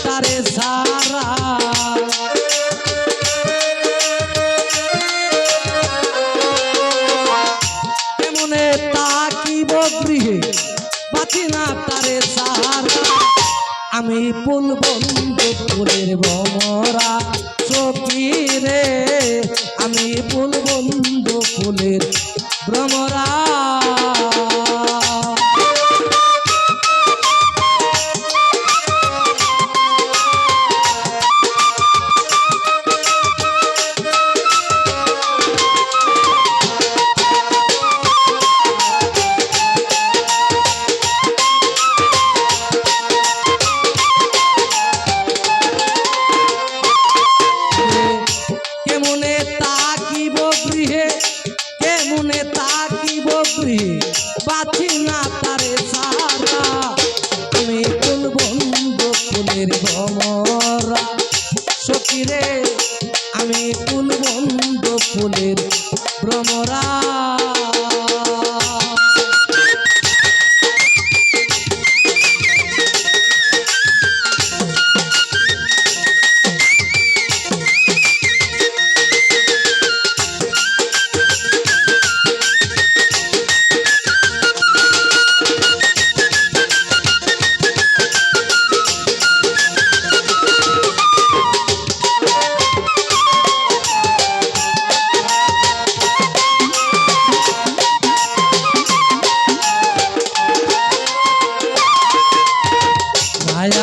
তারে সারা কেমনে তাকিব গৃহে বাঁচি না তারে সারা আমি ফুল বন্ধু ফুলের ভমরা সখী রে আমি ফুল বন্ধু ফুলের ভ্রমরা কেমনে তাকিব গৃহে বাঁচি না তারে সারা আমি ফুল বন্ধু ফুলের ভমরা সখী রে আমি ফুল বন্ধু ফুলের ভ্রমরা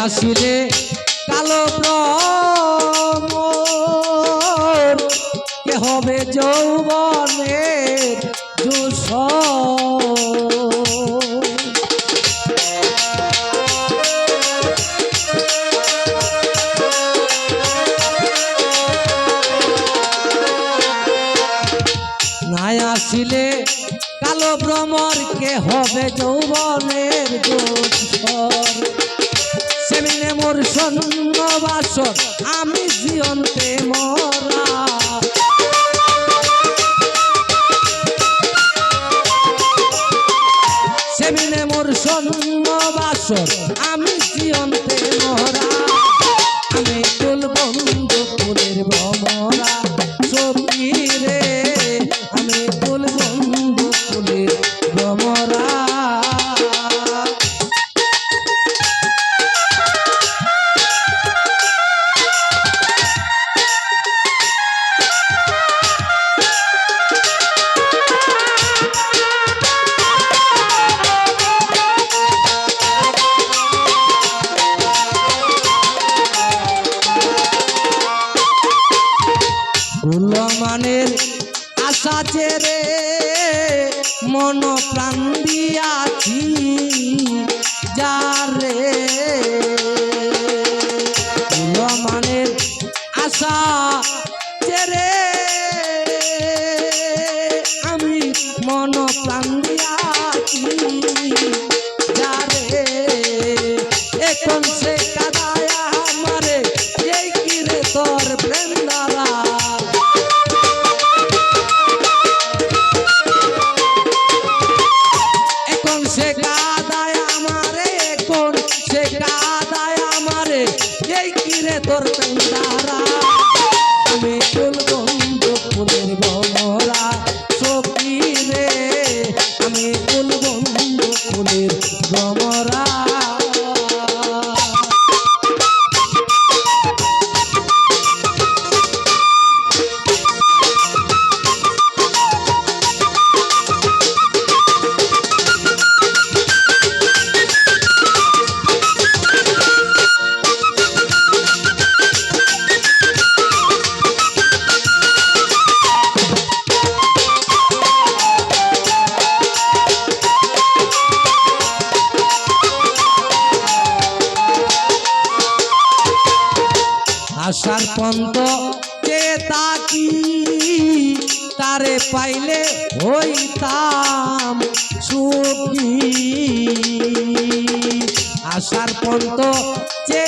আসিলে কালো ভ্রমর কে হবে যৌবনের ধূসর নাই আসিলে কালো ভ্রমর কে হবে যৌবনের ধূসর সেমিনে মোর সন্ন বাসর আমি জীবন্তে মরা সেমিনে মোর সন্ন বাসর আমি জীবন্তে মরা আমি ফুল বন্ধু ফুলের ভমরা সখী রে আমি ফুল বন্ধু ফুলের ভমরা মানের আশা চেরে মন প্রাণ দিয়াছি যারে মানের আশা চেরে আমি মন প্রাণ দিয়াছি যারে এখন সে কাদায় আমারে এই কিরে তোর প্রেম দ্বারা সে কাদায় আমারে এই কিরে তোর প্রেমদারা আমি ফুল বন্ধু ফুলের ভমরা সখী রে আমি ফুল বন্ধু ফুলের ভমরা আশার পন্ত যে তাকি তারে পাইলে হইতাম সুখী আশার পন্ত যে